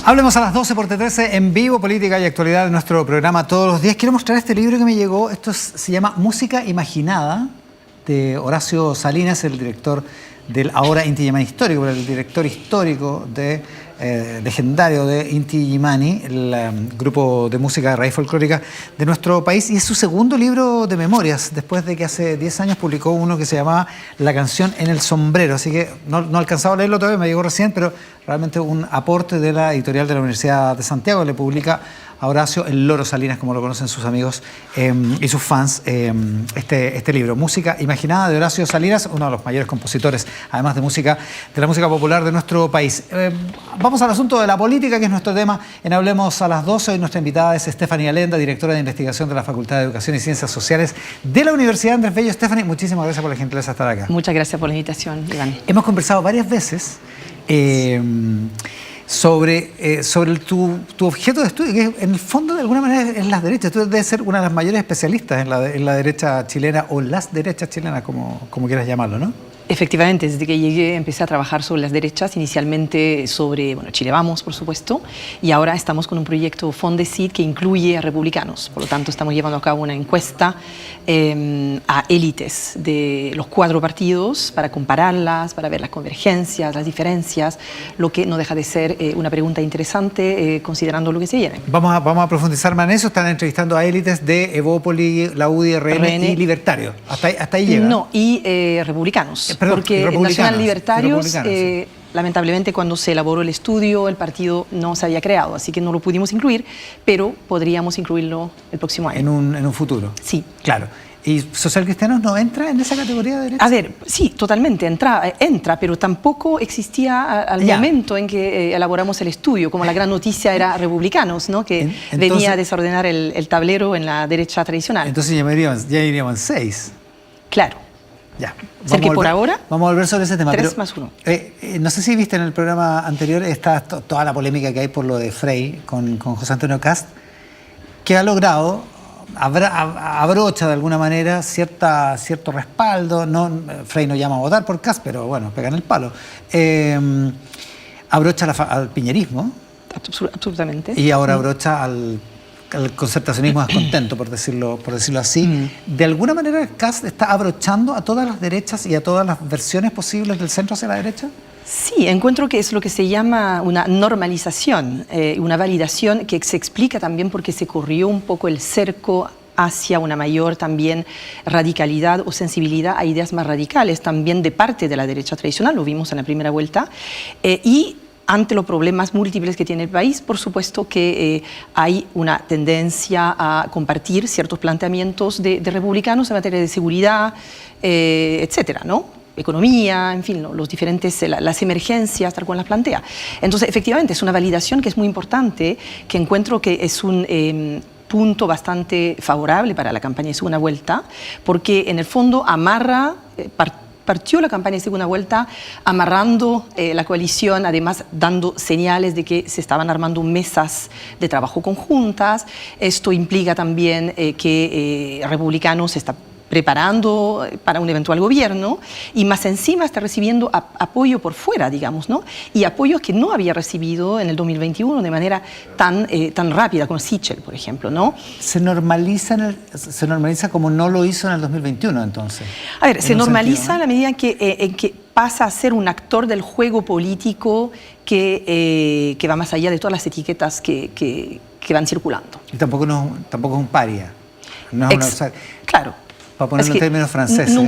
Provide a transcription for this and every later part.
Hablemos a las 12 por T13 en vivo, política y actualidad de nuestro programa todos los días. Quiero mostrar este libro que me llegó. Se llama Música Imaginada, de Horacio Salinas, el director del ahora Inti Illimani histórico, pero el director histórico legendario de Inti Illimani, el grupo de música de raíz folclórica de nuestro país, y es su segundo libro de memorias, después de que hace 10 años publicó uno que se llamaba La canción en el sombrero, así que no he alcanzado a leerlo todavía, me llegó recién, pero realmente un aporte de la editorial de la Universidad de Santiago. Le publica a Horacio el Loro Salinas, como lo conocen sus amigos y sus fans, este libro, Música Imaginada, de Horacio Salinas, uno de los mayores compositores, además de la música popular de nuestro país. Vamos al asunto de la política, que es nuestro tema en Hablemos a las 12. Hoy nuestra invitada es Stephanie Alenda, directora de investigación de la Facultad de Educación y Ciencias Sociales de la Universidad Andrés Bello. Stephanie, muchísimas gracias por la gentileza de estar acá. Muchas gracias por la invitación, Iván. Hemos conversado varias veces sobre tu objeto de estudio, que en el fondo de alguna manera es las derechas. Tú debes ser una de las mayores especialistas en la derecha chilena, o las derechas chilenas, como quieras llamarlo, ¿no? Efectivamente, desde que llegué empecé a trabajar sobre las derechas, inicialmente sobre Chile Vamos, por supuesto, y ahora estamos con un proyecto Fondesit que incluye a republicanos. Por lo tanto, estamos llevando a cabo una encuesta a élites de los 4 partidos para compararlas, para ver las convergencias, las diferencias, lo que no deja de ser una pregunta interesante considerando lo que se viene. Vamos a profundizar más en eso. Están entrevistando a élites de Evópoli, la UDI, RN y Libertario. Hasta ahí llega. No, y republicanos. Perdón, porque Nacional Libertarios, sí. Lamentablemente, cuando se elaboró el estudio, el partido no se había creado, así que no lo pudimos incluir, pero podríamos incluirlo el próximo año. En un futuro. Sí. Claro. ¿Y Social Cristianos no entra en esa categoría de derecha? A ver, sí, totalmente, entra, pero tampoco existía al momento en que elaboramos el estudio, como la gran noticia era republicanos, ¿no? Que venía a desordenar el tablero en la derecha tradicional. Entonces ya iríamos en 6. Claro. Ya. Que por ahora, vamos a volver sobre ese tema. 3 más 1. No sé si viste en el programa anterior toda la polémica que hay por lo de Frey con José Antonio Kast, que ha logrado, abrocha de alguna manera cierto respaldo. Frey no llama a votar por Kast, pero bueno, pegan el palo. Abrocha al piñerismo. Absolutamente. Y ahora abrocha al concertacionismo descontento, por decirlo así. ¿De alguna manera Kast está abrochando a todas las derechas y a todas las versiones posibles del centro hacia la derecha? Sí, encuentro que es lo que se llama una normalización, una validación que se explica también porque se corrió un poco el cerco hacia una mayor también radicalidad o sensibilidad a ideas más radicales, también de parte de la derecha tradicional, lo vimos en la primera vuelta, y ante los problemas múltiples que tiene el país, por supuesto que hay una tendencia a compartir ciertos planteamientos de republicanos en materia de seguridad, etcétera, ¿no? Economía, en fin, los diferentes, las emergencias, tal cual las plantea. Entonces, efectivamente, es una validación que es muy importante, que encuentro que es un punto bastante favorable para la campaña de segunda vuelta, porque en el fondo partió la campaña de segunda vuelta amarrando la coalición, además dando señales de que se estaban armando mesas de trabajo conjuntas. Esto implica también que republicanos se está preparando para un eventual gobierno y más encima está recibiendo apoyo por fuera, digamos, ¿no? Y apoyos que no había recibido en el 2021 de manera tan rápida, como Sichel, por ejemplo, ¿no? ¿Se normaliza como no lo hizo en el 2021, entonces? A ver, se normaliza en la medida en que pasa a ser un actor del juego político que va más allá de todas las etiquetas que van circulando. Y tampoco es un paria. No es claro. Para ponerlo en términos franceses,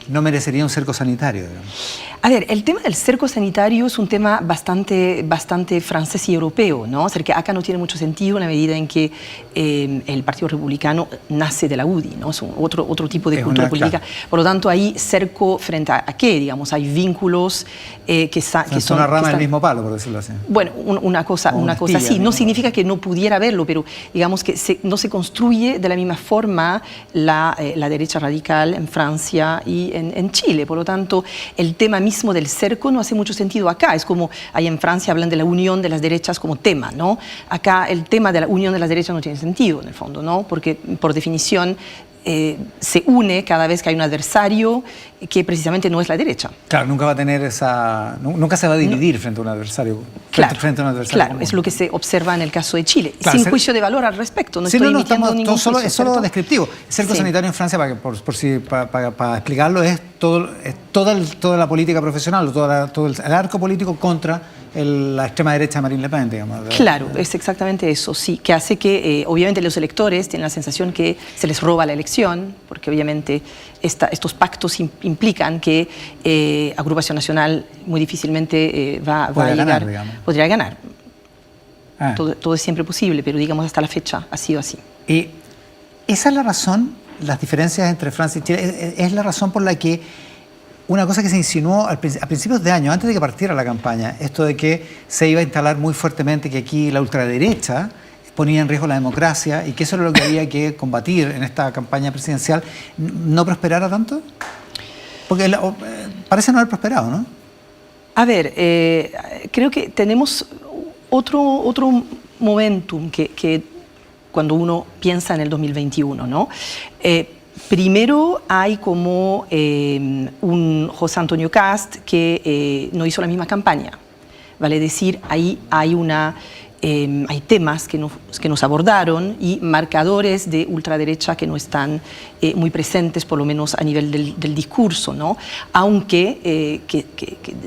no merecería un cerco sanitario, digamos. A ver, el tema del cerco sanitario es un tema bastante francés y europeo, ¿no? O sea, que acá no tiene mucho sentido en la medida en que el Partido Republicano nace de la UDI, ¿no? Es otro tipo de cultura política. Claro. Por lo tanto, hay cerco frente a qué, digamos, hay vínculos que son una rama del mismo palo, por decirlo así. Bueno, una cosa así. No significa que no pudiera haberlo, pero digamos que no se construye de la misma forma la derecha radical en Francia y en Chile. Por lo tanto, el tema mismo del cerco no hace mucho sentido acá. Es como, ahí en Francia hablan de la unión de las derechas como tema, ¿no? Acá el tema de la unión de las derechas no tiene sentido, en el fondo, ¿no? Porque, por definición, se une cada vez que hay un adversario que precisamente no es la derecha. Claro, nunca va a tener nunca se va a dividir frente a un adversario Claro, frente a un adversario claro, común. es lo que se observa en el caso de Chile, Claro, sin juicio de valor al respecto. No Sí, estoy no, emitiendo ningún solo, juicio, es solo ¿cierto? descriptivo. El cerco Sí. sanitario en Francia, para explicarlo, es toda la política profesional, todo el arco político contra la extrema derecha de Marine Le Pen, digamos. Claro, es exactamente eso, sí, que hace que obviamente los electores tienen la sensación que se les roba la elección, porque obviamente estos pactos implican que Agrupación Nacional muy difícilmente va a llegar, ganar, digamos. podría ganar. Ah. Todo es siempre posible, pero digamos hasta la fecha ha sido así. Y esa es la razón, las diferencias entre Francia y Chile, es la razón por la que una cosa que se insinuó a principios de año, antes de que partiera la campaña, esto de que se iba a instalar muy fuertemente que aquí la ultraderecha ponía en riesgo la democracia y que eso era lo que había que combatir en esta campaña presidencial, ¿no prosperara tanto? Porque parece no haber prosperado, ¿no? A ver, creo que tenemos otro momentum que cuando uno piensa en el 2021, ¿no? Primero hay como un José Antonio Cast que no hizo la misma campaña, vale decir, ahí hay temas que nos abordaron y marcadores de ultraderecha que no están muy presentes, por lo menos a nivel del discurso, ¿no? Aunque,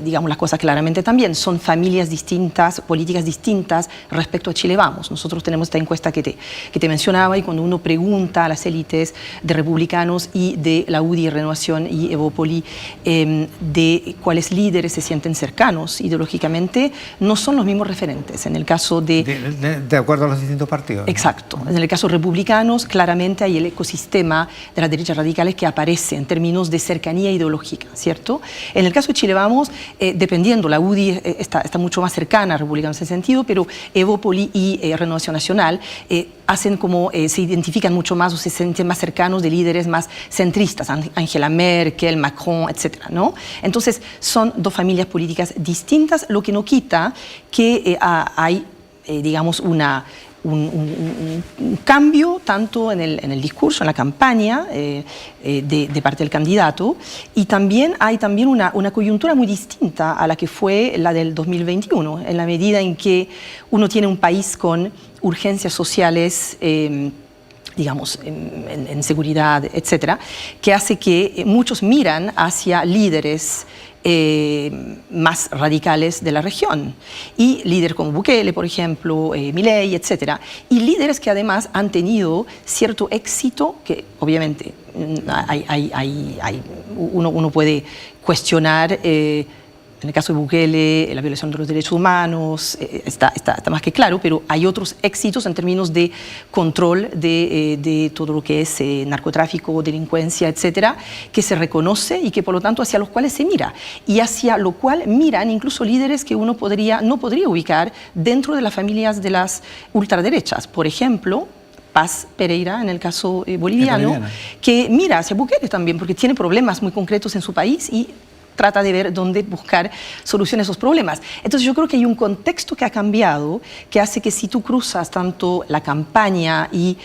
digamos las cosas claramente también, son familias distintas, políticas distintas respecto a Chile Vamos. Nosotros tenemos esta encuesta que te mencionaba y cuando uno pregunta a las élites de republicanos y de la UDI, Renovación y Evópoli de cuáles líderes se sienten cercanos ideológicamente, no son los mismos referentes. En el caso de acuerdo a los distintos partidos. Exacto. En el caso de republicanos, claramente hay el ecosistema de las derechas radicales que aparece en términos de cercanía ideológica, ¿cierto? En el caso de Chile Vamos, dependiendo, la UDI está mucho más cercana a republicanos en ese sentido, pero Evópoli y Renovación Nacional hacen como, se identifican mucho más o se sienten más cercanos de líderes más centristas, Angela Merkel, Macron, etcétera, ¿no? Entonces, son dos familias políticas distintas, lo que no quita que hay digamos, un cambio tanto en el discurso, en la campaña de parte del candidato y también hay una coyuntura muy distinta a la que fue la del 2021, en la medida en que uno tiene un país con urgencias sociales digamos, en seguridad, etcétera, que hace que muchos miran hacia líderes más radicales de la región y líderes como Bukele, por ejemplo, Milei, etcétera, y líderes que además han tenido cierto éxito que obviamente uno puede cuestionar. En el caso de Bukele, la violación de los derechos humanos está más que claro, pero hay otros éxitos en términos de control de todo lo que es narcotráfico, delincuencia, etcétera, que se reconoce y que por lo tanto hacia los cuales se mira. Y hacia lo cual miran incluso líderes que uno no podría ubicar dentro de las familias de las ultraderechas. Por ejemplo, Paz Pereira, en el caso boliviano, que mira hacia Bukele también, porque tiene problemas muy concretos en su país y trata de ver dónde buscar soluciones a esos problemas. Entonces yo creo que hay un contexto que ha cambiado, que hace que si tú cruzas tanto la campaña y,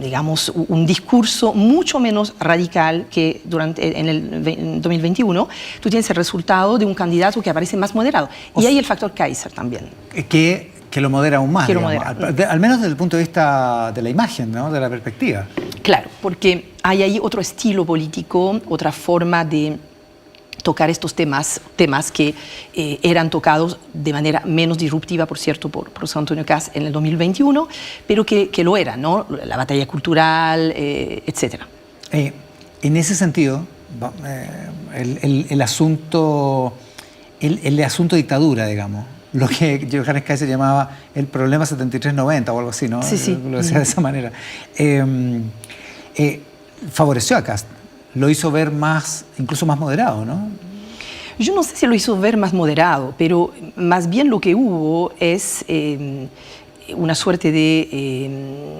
digamos, un discurso mucho menos radical que en el 2021, tú tienes el resultado de un candidato que aparece más moderado. Y hay el factor Kaiser también. Que lo modera aún más, digamos, modera. al menos desde el punto de vista de la imagen, ¿no? De la perspectiva. Claro, porque hay ahí otro estilo político, otra forma de tocar estos temas que eran tocados de manera menos disruptiva, por cierto, por José Antonio Cast en el 2021, pero que lo eran, ¿no? La batalla cultural, etcétera. En ese sentido, el asunto dictadura, digamos, lo que Johannes Kaiser llamaba el problema 73-90 o algo así, ¿no? Sí. Lo decía de esa manera. Favoreció a Kast, lo hizo ver incluso más moderado, ¿no? Yo no sé si lo hizo ver más moderado, pero más bien lo que hubo es una suerte de,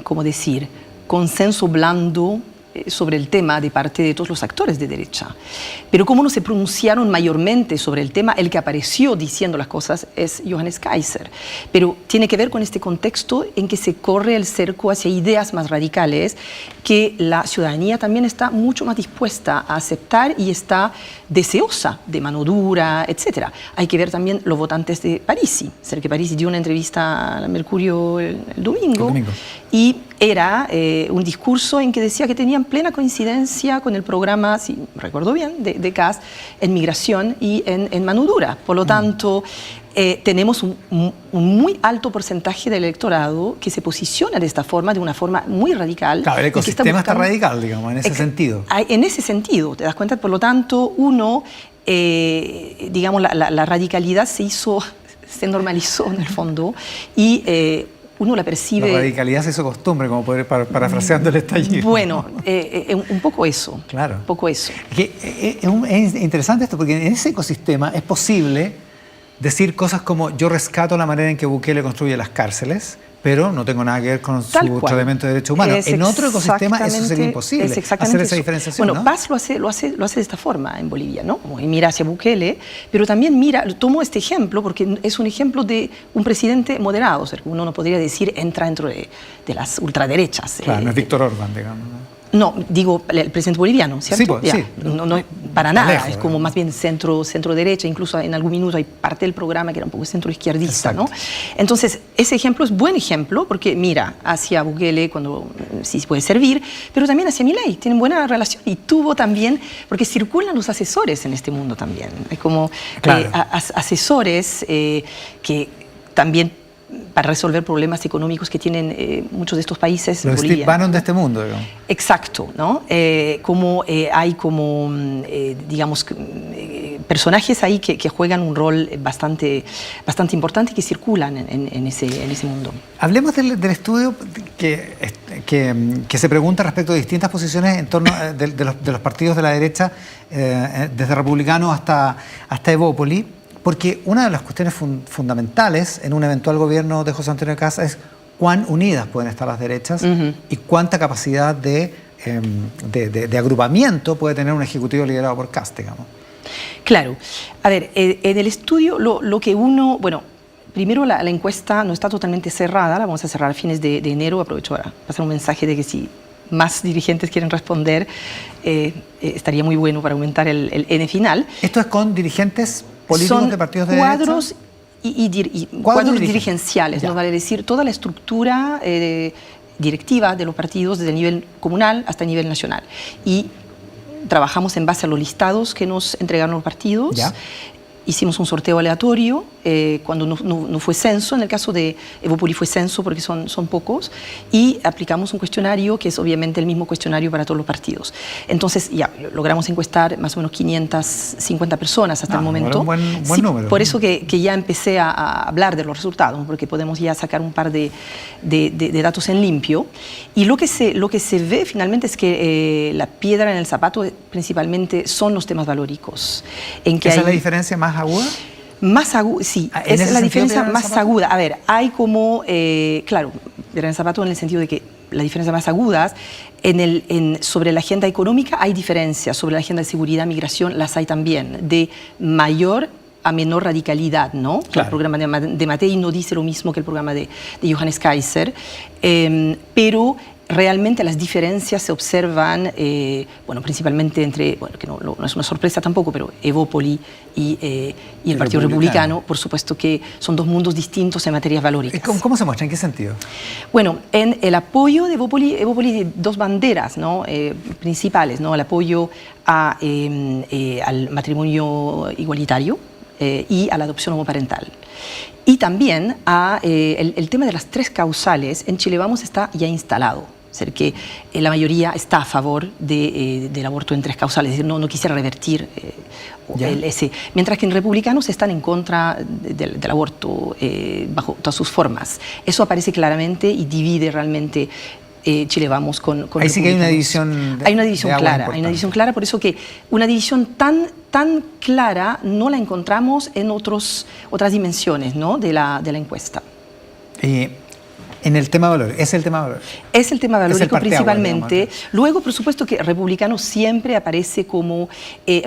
¿cómo decir?, consenso blando sobre el tema de parte de todos los actores de derecha. Pero como no se pronunciaron mayormente sobre el tema, el que apareció diciendo las cosas es Johannes Kaiser. Pero tiene que ver con este contexto en que se corre el cerco hacia ideas más radicales que la ciudadanía también está mucho más dispuesta a aceptar y está deseosa de mano dura, etc. Hay que ver también los votantes de Parisi. Que Parisi dio una entrevista al Mercurio el domingo. Y era un discurso en que decía que tenían plena coincidencia con el programa, si recuerdo bien, de Kast en migración y en mano dura. Por lo tanto, tenemos un muy alto porcentaje del electorado que se posiciona de esta forma, de una forma muy radical. Claro, el ecosistema está radical, digamos, en ese sentido. En ese sentido, te das cuenta. Por lo tanto, digamos, la radicalidad se normalizó en el fondo y uno la percibe... La radicalidad se hizo costumbre, como parafraseando el estallido. Bueno, un poco eso. Claro. Un poco eso. Es interesante esto, porque en ese ecosistema es posible decir cosas como yo rescato la manera en que Bukele construye las cárceles, pero no tengo nada que ver con su tratamiento de derechos humanos. En otro ecosistema eso sería imposible, hacer esa diferenciación. Bueno, ¿no? Paz lo hace de esta forma en Bolivia, ¿no? Y mira hacia Bukele, pero también tomo este ejemplo porque es un ejemplo de un presidente moderado, o sea, uno no podría decir entra dentro de las ultraderechas. Claro, no es Víctor Orbán, digamos, ¿no? No, digo el presidente boliviano, ¿cierto? Sí, sí. No, para nada, lejos, es como más bien centro-derecha, incluso en algún minuto hay parte del programa que era un poco centro-izquierdista, ¿no? Entonces, ese ejemplo es buen ejemplo porque mira hacia Bukele cuando sí puede servir, pero también hacia Milei, tienen buena relación y tuvo también, porque circulan los asesores en este mundo también, hay como claro. Asesores que también para resolver problemas económicos que tienen muchos de estos países. Los Bolivia, Steve Bannon de este mundo, digamos. Exacto, ¿no? Hay digamos, personajes ahí que juegan un rol bastante importante y que circulan en ese mundo. Hablemos del estudio que se pregunta respecto de distintas posiciones en torno de los partidos de la derecha, desde republicanos hasta Evópoli. Porque una de las cuestiones fundamentales en un eventual gobierno de José Antonio Kast es cuán unidas pueden estar las derechas y cuánta capacidad de agrupamiento puede tener un ejecutivo liderado por Kast, digamos. Claro. A ver, en el estudio lo que uno... Bueno, primero la encuesta no está totalmente cerrada, la vamos a cerrar a fines de enero. Aprovecho para pasar un mensaje de que si más dirigentes quieren responder, estaría muy bueno para aumentar el N final. ¿Esto es con dirigentes políticos de partidos de cuadros derecha? Y cuadros dirigenciales, ¿no? Vale decir, toda la estructura directiva de los partidos desde el nivel comunal hasta el nivel nacional. Y trabajamos en base a los listados que nos entregaron los partidos. ¿Ya? Hicimos un sorteo aleatorio cuando no fue censo. En el caso de Evópoli fue censo porque son pocos. Y aplicamos un cuestionario que es obviamente el mismo cuestionario para todos los partidos. Entonces ya logramos encuestar más o menos 550 personas hasta el momento. Un buen número. Por eso que ya empecé a hablar de los resultados, ¿no? Porque podemos ya sacar un par de datos en limpio. Y lo que se ve finalmente es que la piedra en el zapato principalmente son los temas valóricos. ¿Esa es la diferencia más aguda? Más aguda, sí, es la diferencia más aguda. A ver, hay como, claro, piedra en el zapato en el sentido de que la diferencia más agudas, sobre la agenda económica hay diferencias, sobre la agenda de seguridad, migración, las hay también, de mayor a menor radicalidad, ¿no? Claro. El programa de Matei no dice lo mismo que el programa de Johannes Kaiser, pero realmente las diferencias se observan, bueno, principalmente entre, bueno, que no es una sorpresa tampoco, pero Evópoli y el Partido Republicano, por supuesto que son dos mundos distintos en materias valóricas. ¿Cómo se muestra? ¿En qué sentido? Bueno, en el apoyo de Evópoli de dos banderas, ¿no? Principales, ¿no? El apoyo al matrimonio igualitario y a la adopción homoparental. Y también el tema de las tres causales. En Chile Vamos está ya instalado. Es decir, que la mayoría está a favor del aborto en tres causales. Es decir, no quisiera revertir ese. Mientras que en Republicanos están en contra del aborto bajo todas sus formas. Eso aparece claramente y divide realmente Chile Vamos con ahí sí que hay una división. Hay una división clara. Hay una división clara, por eso que una división tan clara no la encontramos en otras dimensiones, ¿no? de la encuesta. En el tema de valores, es el tema de valores. Es el tema valórico principalmente. digamos. Luego, por supuesto que republicano siempre aparece como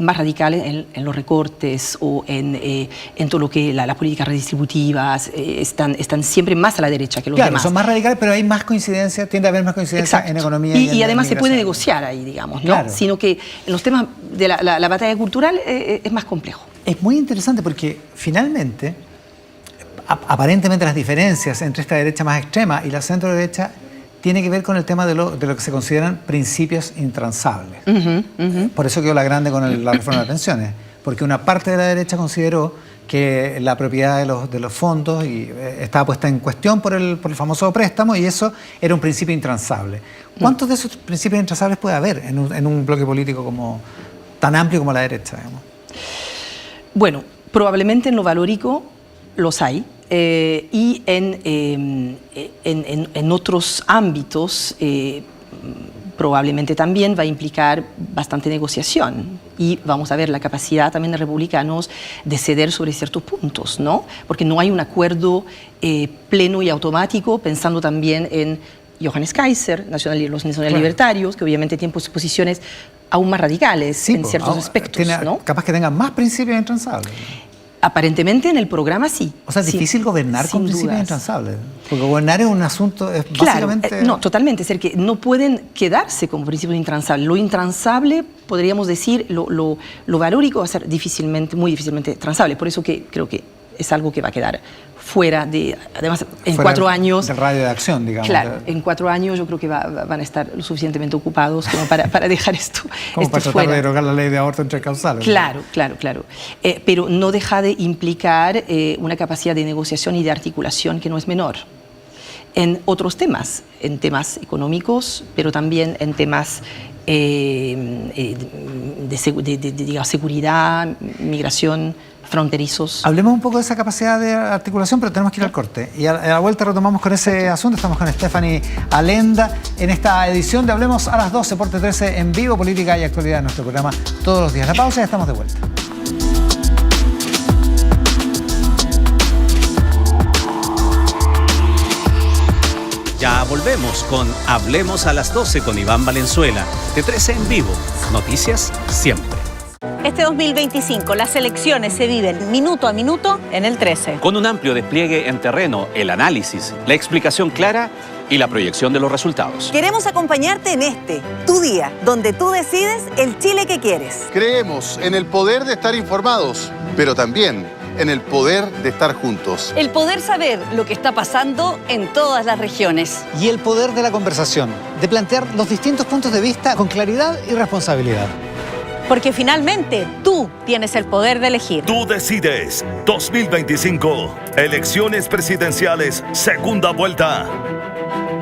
más radical en los recortes o en todo lo que las políticas redistributivas están siempre más a la derecha que los demás. Claro, son más radicales, pero hay más coincidencia, tiende a haber más coincidencia en economía y en además se puede migración. negociar ahí, digamos, ¿no? Claro. Sino que en los temas de la batalla cultural es más complejo. Es muy interesante porque finalmente, aparentemente las diferencias entre esta derecha más extrema y la centro derecha tiene que ver con el tema de lo que se consideran principios intransables. Por eso quedó la grande con la reforma de pensiones, porque una parte de la derecha consideró que la propiedad de los fondos estaba puesta en cuestión por el famoso préstamo y eso era un principio intransable. ¿Cuántos de esos principios intransables puede haber en un bloque político tan amplio como la derecha, digamos? Bueno, probablemente en lo valórico los hay. Y en otros ámbitos probablemente también va a implicar bastante negociación y vamos a ver la capacidad también de republicanos de ceder sobre ciertos puntos, ¿no? Porque no hay un acuerdo pleno y automático, pensando también en Johannes Kaiser, los nacional libertarios, que obviamente tienen posiciones aún más radicales en ciertos aspectos, ¿no? Capaz que tengan más principios intransables. Aparentemente en el programa sí. O sea, es difícil gobernar con principios intransables. Porque gobernar es un asunto, es básicamente... Claro, no, totalmente. Es decir, que no pueden quedarse como principios intransables. Lo intransable, podríamos decir, lo valórico va a ser muy difícilmente transable. Por eso que creo que es algo que va a quedar fuera de... Además, en 4 años... del radio de acción, digamos. Claro, en 4 años yo creo que van a estar lo suficientemente ocupados como para dejar esto como para tratar fuera. de derogar la ley de aborto entre causales. Claro. Pero no deja de implicar una capacidad de negociación y de articulación que no es menor. En otros temas, en temas económicos, pero también en temas de seguridad, migración, fronterizos. Hablemos un poco de esa capacidad de articulación, pero tenemos que ir al corte. Y a la vuelta retomamos con ese asunto. Estamos con Stephanie Alenda en esta edición de Hablemos a las 12 por T13 en vivo, política y actualidad en nuestro programa todos los días. La pausa y ya estamos de vuelta. Ya volvemos con Hablemos a las 12 con Iván Valenzuela. T13 en vivo. Noticias siempre. Este 2025 las elecciones se viven minuto a minuto en el 13. Con un amplio despliegue en terreno, el análisis, la explicación clara y la proyección de los resultados. Queremos acompañarte en tu día, donde tú decides el Chile que quieres. Creemos en el poder de estar informados, pero también en el poder de estar juntos. El poder saber lo que está pasando en todas las regiones. Y el poder de la conversación, de plantear los distintos puntos de vista con claridad y responsabilidad. Porque finalmente tú tienes el poder de elegir. Tú decides. 2025. Elecciones presidenciales, segunda vuelta.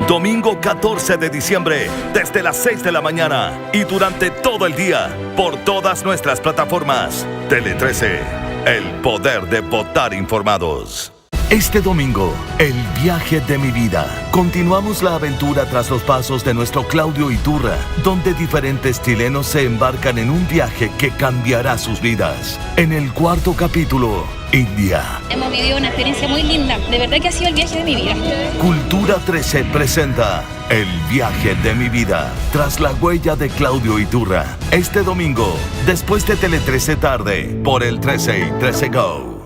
Domingo 14 de diciembre, desde las 6 de la mañana y durante todo el día, por todas nuestras plataformas. Tele 13, el poder de votar informados. Este domingo, el viaje de mi vida. Continuamos la aventura tras los pasos de nuestro Claudio Iturra, donde diferentes chilenos se embarcan en un viaje que cambiará sus vidas. En el 4º capítulo, India. Hemos vivido una experiencia muy linda. De verdad que ha sido el viaje de mi vida. Cultura 13 presenta El viaje de mi vida, tras la huella de Claudio Iturra. Este domingo, después de Tele 13 tarde, por el 13 y 13 Go.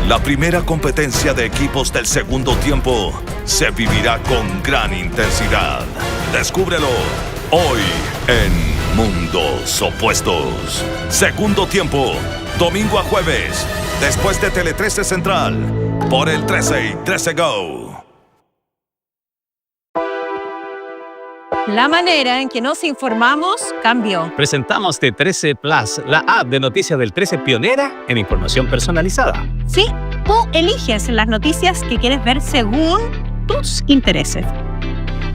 La primera competencia de equipos del segundo tiempo se vivirá con gran intensidad. Descúbrelo hoy en Mundos Opuestos. Segundo tiempo, domingo a jueves, después de Tele 13 Central, por el 13 y 13 Go. La manera en que nos informamos cambió. Presentamos T13 Plus, la app de noticias del 13 pionera en información personalizada. Sí, tú eliges las noticias que quieres ver según tus intereses.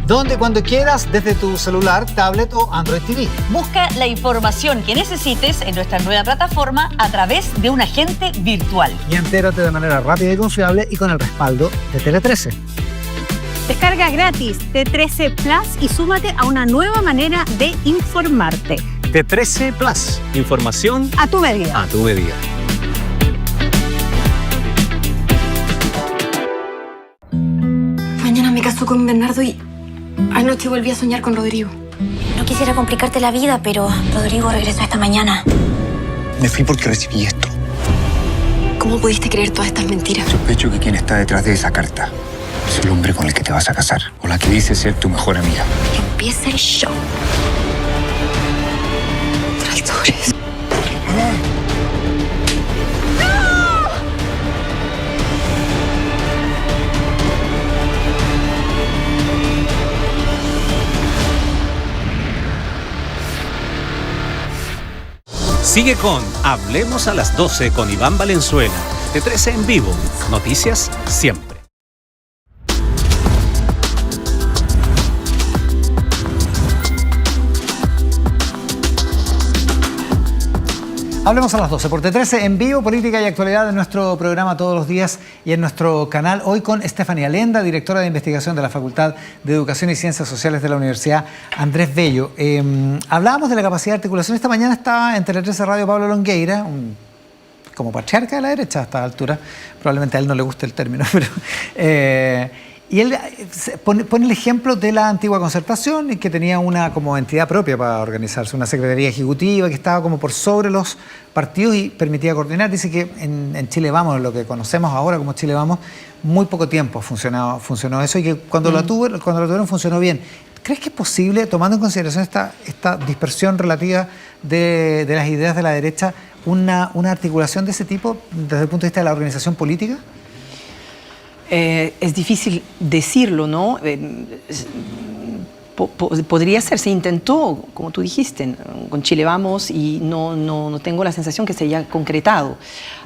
Donde cuando quieras, desde tu celular, tablet o Android TV. Busca la información que necesites en nuestra nueva plataforma a través de un agente virtual. Y entérate de manera rápida y confiable y con el respaldo de Tele 13. Descarga gratis T13 Plus y súmate a una nueva manera de informarte. T13 Plus, información A tu medida. a tu medida. Mañana me caso pasó con Bernardo y anoche volví a soñar con Rodrigo. No quisiera complicarte la vida, pero Rodrigo regresó esta mañana. Me fui porque recibí esto. ¿Cómo pudiste creer todas estas mentiras? Sospecho que quien está detrás de esa carta es el hombre con el que te vas a casar, o la que dice ser tu mejor amiga. Empieza el show. Traidores. Sigue con Hablemos a las 12 con Iván Valenzuela. De 13 en vivo. Noticias siempre. Hablemos a las 12 por T13 en vivo, política y actualidad en nuestro programa todos los días y en nuestro canal. Hoy con Estefanía Lenda, directora de investigación de la Facultad de Educación y Ciencias Sociales de la Universidad Andrés Bello. Hablábamos de la capacidad de articulación. Esta mañana estaba en Tele13 Radio Pablo Longueira, como patriarca de la derecha a esta altura. Probablemente a él no le guste el término, pero... y él pone el ejemplo de la antigua Concertación, que tenía una como entidad propia para organizarse, una secretaría ejecutiva que estaba como por sobre los partidos y permitía coordinar. Dice que en Chile Vamos, lo que conocemos ahora como Chile Vamos, muy poco tiempo funcionó eso y que cuando lo tuvieron funcionó bien. ¿Crees que es posible, tomando en consideración esta dispersión relativa de las ideas de la derecha, una articulación de ese tipo desde el punto de vista de la organización política? Es difícil decirlo, ¿no? Podría ser, se intentó, como tú dijiste, con Chile Vamos y no tengo la sensación que se haya concretado.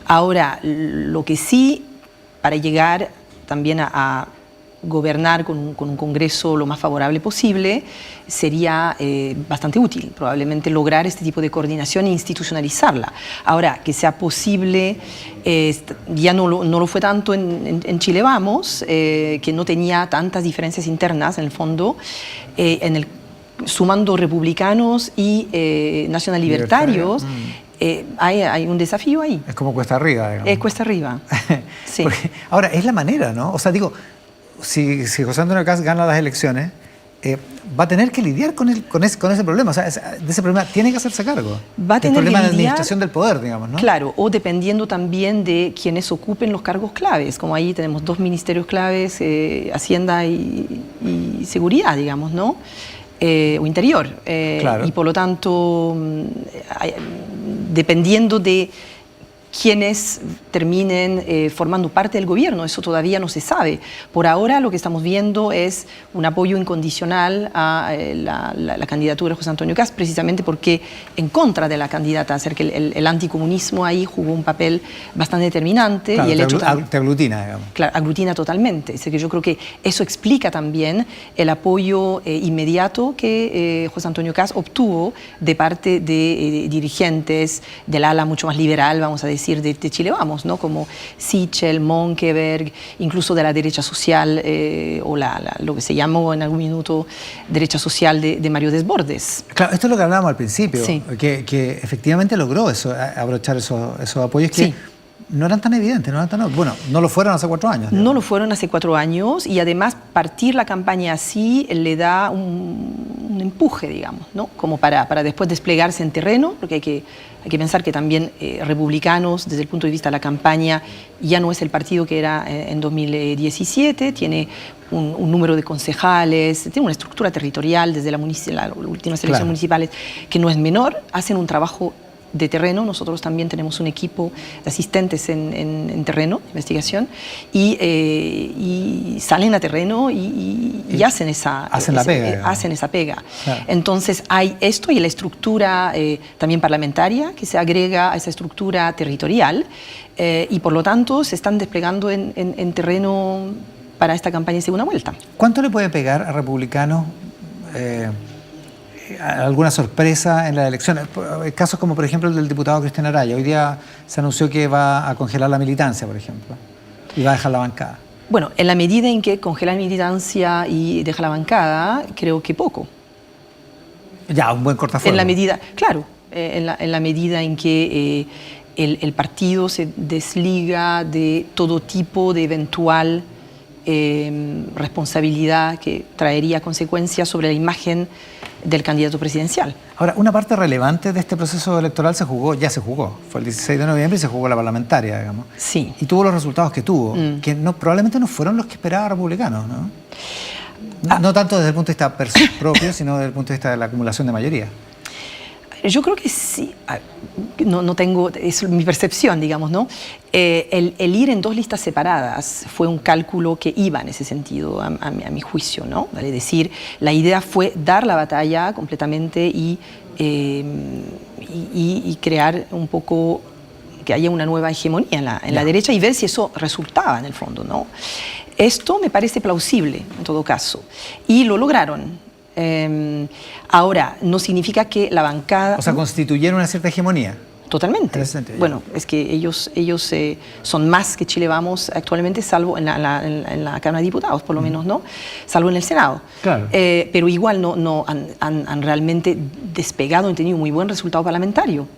Ahora, lo que sí, para llegar también a gobernar con un Congreso lo más favorable posible, sería bastante útil, probablemente lograr este tipo de coordinación e institucionalizarla. Ahora, que sea posible, ya no lo fue tanto en Chile Vamos, que no tenía tantas diferencias internas en el fondo, sumando republicanos y nacional-libertarios, hay un desafío ahí. Es como cuesta arriba, digamos. Es cuesta arriba, sí. Ahora, es la manera, ¿no? O sea, digo, si José Antonio Kast gana las elecciones, va a tener que lidiar con ese problema. O sea, de ese problema tiene que hacerse cargo. Va a tener el problema que de administración del poder, digamos, ¿no? Claro, o dependiendo también de quienes ocupen los cargos claves, como ahí tenemos dos ministerios claves, Hacienda y Seguridad, digamos, ¿no? O Interior. Claro. Y por lo tanto, dependiendo de quienes terminen formando parte del gobierno, eso todavía no se sabe. Por ahora lo que estamos viendo es un apoyo incondicional a la candidatura de José Antonio Kast, precisamente porque en contra de la candidata, hacer que el anticomunismo ahí jugó un papel bastante determinante. Claro, y el hecho te aglutina, digamos. Claro, aglutina totalmente. Es decir, que yo creo que eso explica también el apoyo inmediato que José Antonio Kast obtuvo de parte de dirigentes del ala mucho más liberal, vamos a decir, de Chile Vamos, ¿no? Como Sichel, Monkeberg, incluso de la derecha social, o lo que se llamó en algún minuto derecha social de Mario Desbordes. Claro, esto es lo que hablábamos al principio, sí. que efectivamente logró abrochar esos apoyos que... Sí. No eran tan evidentes, bueno, no lo fueron hace 4 años. Digamos. No lo fueron hace 4 años y además partir la campaña así le da un empuje, digamos, ¿no? Como para después desplegarse en terreno, porque hay que pensar que también republicanos, desde el punto de vista de la campaña, ya no es el partido que era en 2017, tiene un número de concejales, tiene una estructura territorial desde las últimas elecciones municipales que no es menor, hacen un trabajo de terreno. Nosotros también tenemos un equipo de asistentes en terreno, investigación, y salen a terreno y hacen la pega. Hacen esa pega. Claro. Entonces hay esto y la estructura también parlamentaria que se agrega a esa estructura territorial y por lo tanto se están desplegando en terreno para esta campaña en segunda vuelta. ¿Cuánto le puede pegar a republicanos alguna sorpresa en las elecciones? Casos como, por ejemplo, el del diputado Cristian Araya. Hoy día se anunció que va a congelar la militancia, por ejemplo, y va a dejar la bancada. Bueno, en la medida en que congela la militancia y deja la bancada, creo que poco. Ya, un buen cortafuegos. En la medida, claro, en la medida en que el partido se desliga de todo tipo de eventual responsabilidad que traería consecuencias sobre la imagen del candidato presidencial. Ahora, una parte relevante de este proceso electoral ya se jugó. Fue el 16 de noviembre y se jugó la parlamentaria, digamos. Sí. Y tuvo los resultados que tuvo, que probablemente no fueron los que esperaba Republicanos, ¿no? No tanto desde el punto de vista propio, sino desde el punto de vista de la acumulación de mayoría. Yo creo que sí, no tengo, es mi percepción, digamos, ¿no? El ir en dos listas separadas fue un cálculo que iba en ese sentido, a mi juicio, ¿no? Vale decir, la idea fue dar la batalla completamente y crear un poco que haya una nueva hegemonía en la derecha y ver si eso resultaba en el fondo, ¿no? Esto me parece plausible, en todo caso, y lo lograron. Ahora, no significa que la bancada... O sea, constituyeron una cierta hegemonía. Totalmente. Bueno, es que ellos son más que Chile Vamos actualmente, salvo en la Cámara de Diputados, por lo menos, ¿no? Salvo en el Senado. Claro. Pero igual no han realmente despegado, han tenido muy buen resultado parlamentario.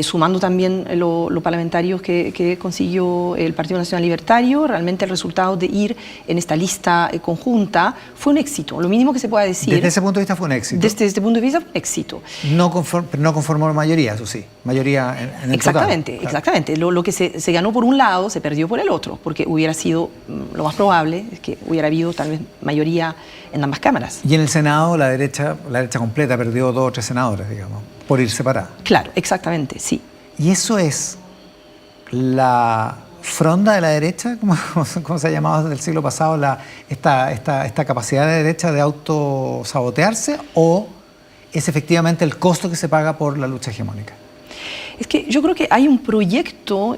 Sumando también los parlamentarios que consiguió el Partido Nacional Libertario, realmente el resultado de ir en esta lista conjunta fue un éxito, lo mínimo que se puede decir. Desde ese punto de vista fue un éxito. Desde este punto de vista fue un éxito. No conformó mayoría, eso sí, mayoría en el exactamente, total. Exactamente. Lo que se ganó por un lado se perdió por el otro, porque hubiera sido, lo más probable es que hubiera habido tal vez mayoría en ambas cámaras. Y en el Senado la derecha completa perdió 2 o 3 senadores, digamos, por ir separada. Claro, exactamente, sí. ¿Y eso es la fronda de la derecha, como se ha llamado desde el siglo pasado, esta capacidad de la derecha de autosabotearse, o es efectivamente el costo que se paga por la lucha hegemónica? Es que yo creo que hay un proyecto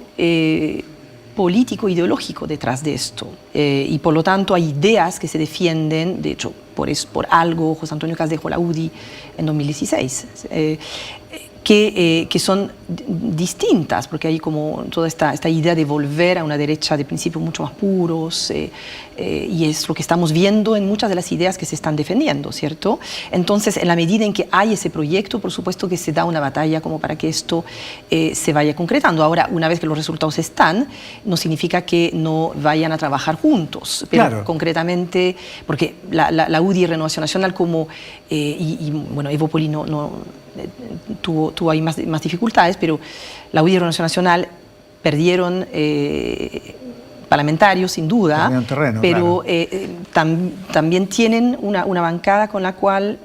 político, ideológico detrás de esto, y por lo tanto hay ideas que se defienden, de hecho, por algo José Antonio Caz dejó la UDI en 2016, que son distintas, porque hay como toda esta idea de volver a una derecha de principios mucho más puros, y es lo que estamos viendo en muchas de las ideas que se están defendiendo, ¿cierto? Entonces, en la medida en que hay ese proyecto, por supuesto que se da una batalla como para que esto se vaya concretando. Ahora, una vez que los resultados están, no significa que no vayan a trabajar juntos, pero claro, concretamente, porque la UDI y Renovación Nacional como, bueno, Evo Poli tuvo ahí más dificultades, pero la UDI y Renovación Nacional perdieron parlamentarios, sin duda, terreno, pero claro, también tienen una bancada con la cual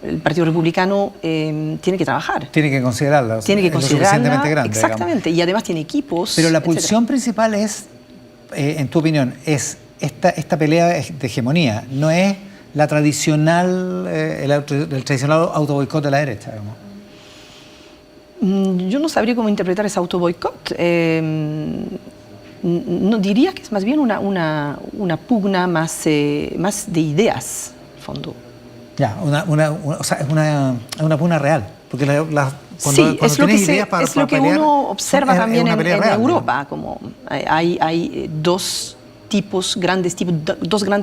el Partido Republicano tiene que trabajar. Tiene que considerarla. Tiene que considerarla, lo suficientemente grande, exactamente, digamos. Y además tiene equipos. Pero la pulsión principal es, en tu opinión, es esta pelea de hegemonía, no es la tradicional, el tradicional autoboicot de la derecha, digamos. Yo no sabría cómo interpretar ese autoboicot. No diría que es más bien una pugna más de ideas, en fondo. Ya, o sea, es una pugna real, porque cuando es lo que, ideas para pelear, uno observa también en real, Europa, ¿no? Como hay dos grandes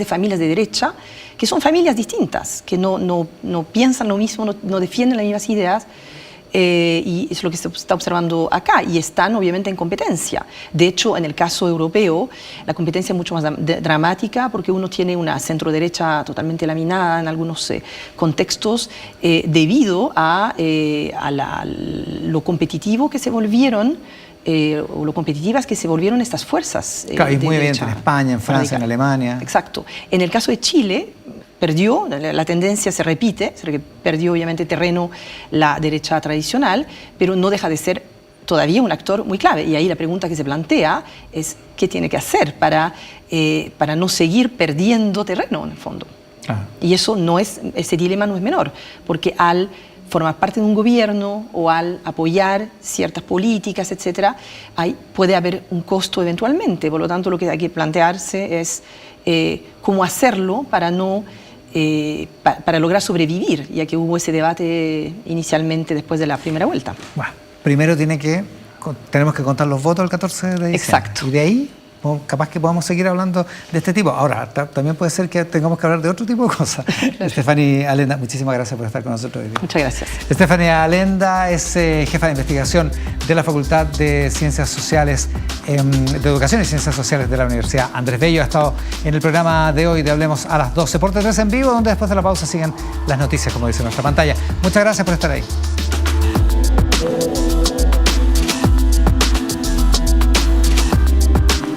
familias de derecha que son familias distintas, que no piensan lo mismo, no defienden las mismas ideas. Y es lo que se está observando acá, y están obviamente en competencia. De hecho, en el caso europeo, la competencia es mucho más dramática, porque uno tiene una centro-derecha totalmente laminada en algunos contextos, debido a lo competitivo que se volvieron, o lo competitivas que se volvieron estas fuerzas. Claro, y muy evidente en España, en Francia, radical, en Alemania. Exacto. En el caso de Chile, perdió, la tendencia se repite, perdió obviamente terreno la derecha tradicional, pero no deja de ser todavía un actor muy clave. Y ahí la pregunta que se plantea es qué tiene que hacer para no seguir perdiendo terreno, en el fondo. Ah. Y ese dilema no es menor, porque al formar parte de un gobierno o al apoyar ciertas políticas, etcétera, puede haber un costo eventualmente. Por lo tanto, lo que hay que plantearse es cómo hacerlo para lograr sobrevivir, ya que hubo ese debate inicialmente después de la primera vuelta. Bueno, primero tenemos que contar los votos el 14 de diciembre. Exacto. Y de ahí capaz que podamos seguir hablando de este tipo. Ahora, también puede ser que tengamos que hablar de otro tipo de cosas. Stephanie Alenda, muchísimas gracias por estar con nosotros hoy día. Muchas gracias. Stephanie Alenda es jefa de investigación de la Facultad de Ciencias Sociales, de Educación y Ciencias Sociales de la Universidad Andrés Bello. Ha estado en el programa de hoy de Hablemos a las 12 por T3 en vivo, donde después de la pausa siguen las noticias, como dice nuestra pantalla. Muchas gracias por estar ahí.